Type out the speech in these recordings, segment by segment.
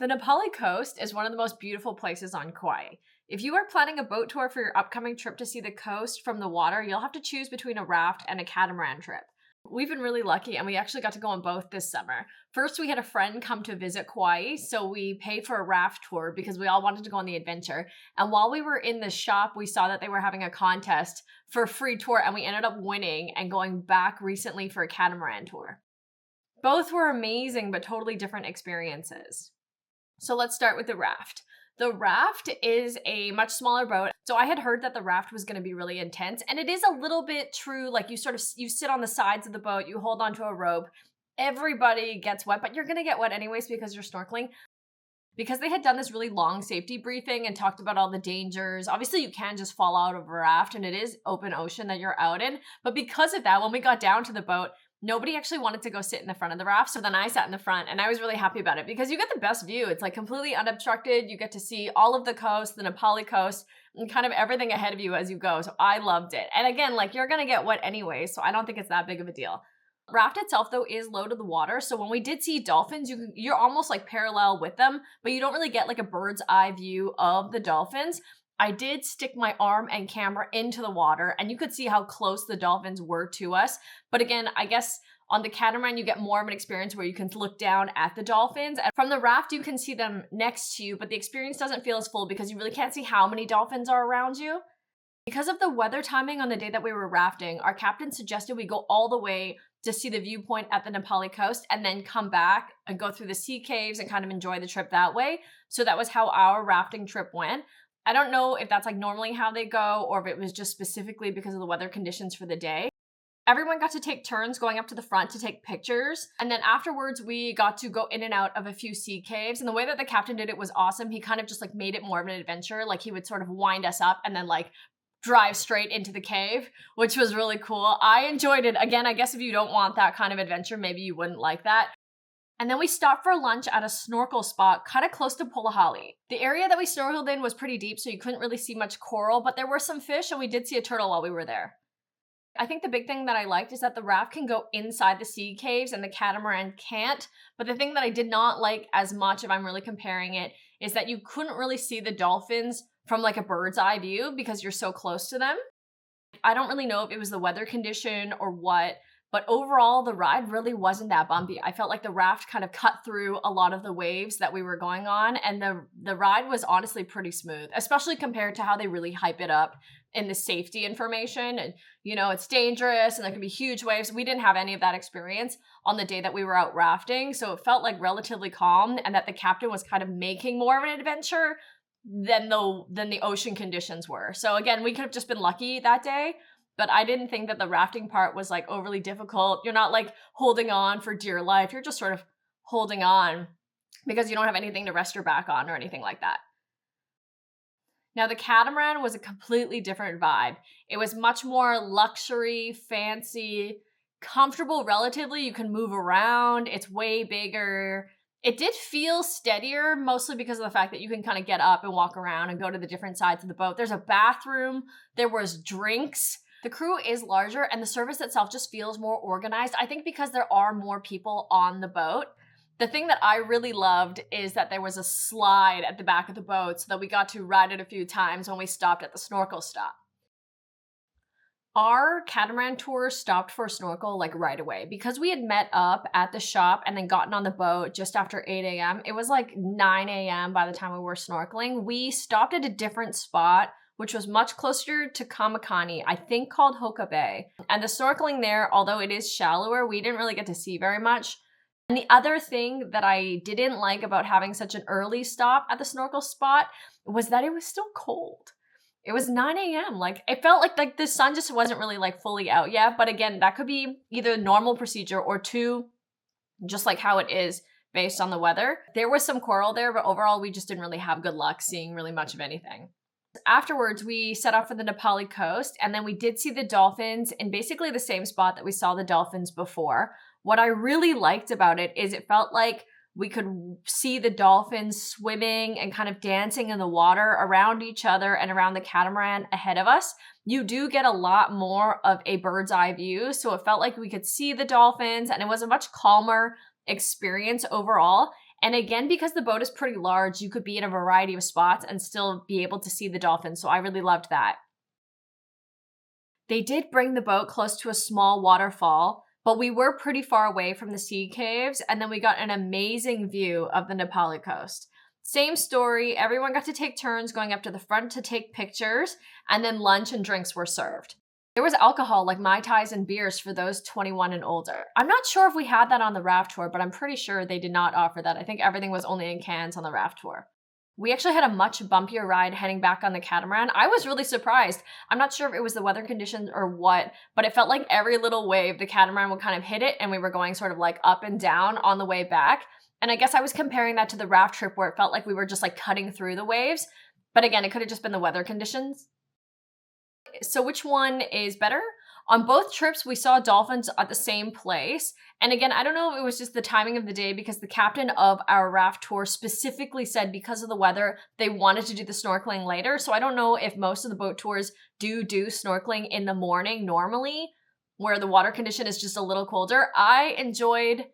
The Na Pali Coast is one of the most beautiful places on Kauai. If you are planning a boat tour for your upcoming trip to see the coast from the water, you'll have to choose between a raft and a catamaran trip. We've been really lucky and we actually got to go on both this summer. First, we had a friend come to visit Kauai, so we paid for a raft tour because we all wanted to go on the adventure. And while we were in the shop, we saw that they were having a contest for a free tour and we ended up winning and going back recently for a catamaran tour. Both were amazing, but totally different experiences. So let's start with the raft. The raft is a much smaller boat. So I had heard that the raft was going to be really intense, and it is a little bit true. Like you sit on the sides of the boat, you hold onto a rope. Everybody gets wet, but you're going to get wet anyways because you're snorkeling. Because they had done this really long safety briefing and talked about all the dangers. Obviously, you can just fall out of a raft and it is open ocean that you're out in. But because of that, when we got down to the boat, nobody actually wanted to go sit in the front of the raft. So then I sat in the front and I was really happy about it because you get the best view. It's like completely unobstructed. You get to see all of the coast, the Na Pali Coast, and kind of everything ahead of you as you go. So I loved it. And again, like you're going to get wet anyway. So I don't think it's that big of a deal. Raft itself though is low to the water. So when we did see dolphins, you're almost like parallel with them, but you don't really get like a bird's eye view of the dolphins. I did stick my arm and camera into the water and you could see how close the dolphins were to us. But again, I guess on the catamaran, you get more of an experience where you can look down at the dolphins. And from the raft, you can see them next to you, but the experience doesn't feel as full because you really can't see how many dolphins are around you. Because of the weather timing on the day that we were rafting, our captain suggested we go all the way to see the viewpoint at the Na Pali Coast and then come back and go through the sea caves and kind of enjoy the trip that way. So that was how our rafting trip went. I don't know if that's like normally how they go or if it was just specifically because of the weather conditions for the day. Everyone got to take turns going up to the front to take pictures. And then afterwards, we got to go in and out of a few sea caves. And the way that the captain did it was awesome. He kind of just like made it more of an adventure. Like he would sort of wind us up and then like drive straight into the cave, which was really cool. I enjoyed it. Again, I guess if you don't want that kind of adventure, maybe you wouldn't like that. And then we stopped for lunch at a snorkel spot kind of close to Polihali. The area that we snorkeled in was pretty deep, so you couldn't really see much coral, but there were some fish and we did see a turtle while we were there. I think the big thing that I liked is that the raft can go inside the sea caves and the catamaran can't. But the thing that I did not like as much, if I'm really comparing it, is that you couldn't really see the dolphins from like a bird's eye view because you're so close to them. I don't really know if it was the weather condition or what, but overall, the ride really wasn't that bumpy. I felt like the raft kind of cut through a lot of the waves that we were going on, and the ride was honestly pretty smooth, especially compared to how they really hype it up in the safety information. And, you know, it's dangerous and there can be huge waves. We didn't have any of that experience on the day that we were out rafting, so it felt like relatively calm and that the captain was kind of making more of an adventure than the ocean conditions were. So again, we could have just been lucky that day. But I didn't think that the rafting part was like overly difficult. You're not like holding on for dear life. You're just sort of holding on because you don't have anything to rest your back on or anything like that. Now the catamaran was a completely different vibe. It was much more luxury, fancy, comfortable relatively. You can move around. It's way bigger. It did feel steadier, mostly because of the fact that you can kind of get up and walk around and go to the different sides of the boat. There's a bathroom. There was drinks. The crew is larger and the service itself just feels more organized. I think because there are more people on the boat. The thing that I really loved is that there was a slide at the back of the boat so that we got to ride it a few times when we stopped at the snorkel stop. Our catamaran tour stopped for a snorkel like right away because we had met up at the shop and then gotten on the boat just after 8 a.m. It was like 9 a.m. by the time we were snorkeling. We stopped at a different spot, which was much closer to Kamakani, I think called Hoka Bay. And the snorkeling there, although it is shallower, we didn't really get to see very much. And the other thing that I didn't like about having such an early stop at the snorkel spot was that it was still cold. It was 9 a.m. Like it felt like the sun just wasn't really like fully out yet. But again, that could be either normal procedure or two, just like how it is based on the weather. There was some coral there, but overall we just didn't really have good luck seeing really much of anything. Afterwards, we set off for the Na Pali Coast, and then we did see the dolphins in basically the same spot that we saw the dolphins before. What I really liked about it is it felt like we could see the dolphins swimming and kind of dancing in the water around each other and around the catamaran ahead of us. You do get a lot more of a bird's eye view, so it felt like we could see the dolphins, and it was a much calmer experience overall. And again, because the boat is pretty large, you could be in a variety of spots and still be able to see the dolphins. So I really loved that. They did bring the boat close to a small waterfall, but we were pretty far away from the sea caves, and then we got an amazing view of the Na Pali Coast. Same story, everyone got to take turns going up to the front to take pictures, and then lunch and drinks were served. There was alcohol like Mai Tais and beers for those 21 and older. I'm not sure if we had that on the Raft Tour, but I'm pretty sure they did not offer that. I think everything was only in cans on the Raft Tour. We actually had a much bumpier ride heading back on the catamaran. I was really surprised. I'm not sure if it was the weather conditions or what, but it felt like every little wave, the catamaran would kind of hit it and we were going sort of like up and down on the way back. And I guess I was comparing that to the raft trip where it felt like we were just like cutting through the waves. But again, it could have just been the weather conditions. So which one is better? On both trips, we saw dolphins at the same place. And again, I don't know if it was just the timing of the day because the captain of our raft tour specifically said because of the weather, they wanted to do the snorkeling later. So I don't know if most of the boat tours do snorkeling in the morning normally, where the water condition is just a little colder. I enjoyed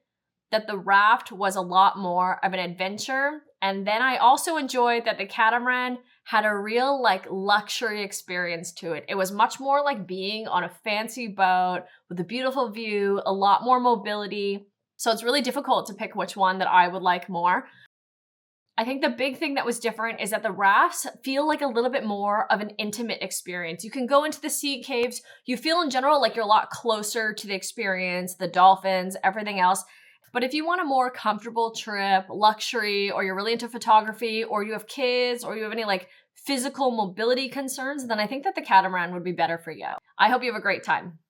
that the raft was a lot more of an adventure. And then I also enjoyed that the catamaran had a real like luxury experience to it. It was much more like being on a fancy boat with a beautiful view, a lot more mobility. So it's really difficult to pick which one that I would like more. I think the big thing that was different is that the rafts feel like a little bit more of an intimate experience. You can go into the sea caves. You feel in general like you're a lot closer to the experience, the dolphins, everything else. But if you want a more comfortable trip, luxury, or you're really into photography, or you have kids, or you have any like physical mobility concerns, then I think that the catamaran would be better for you. I hope you have a great time.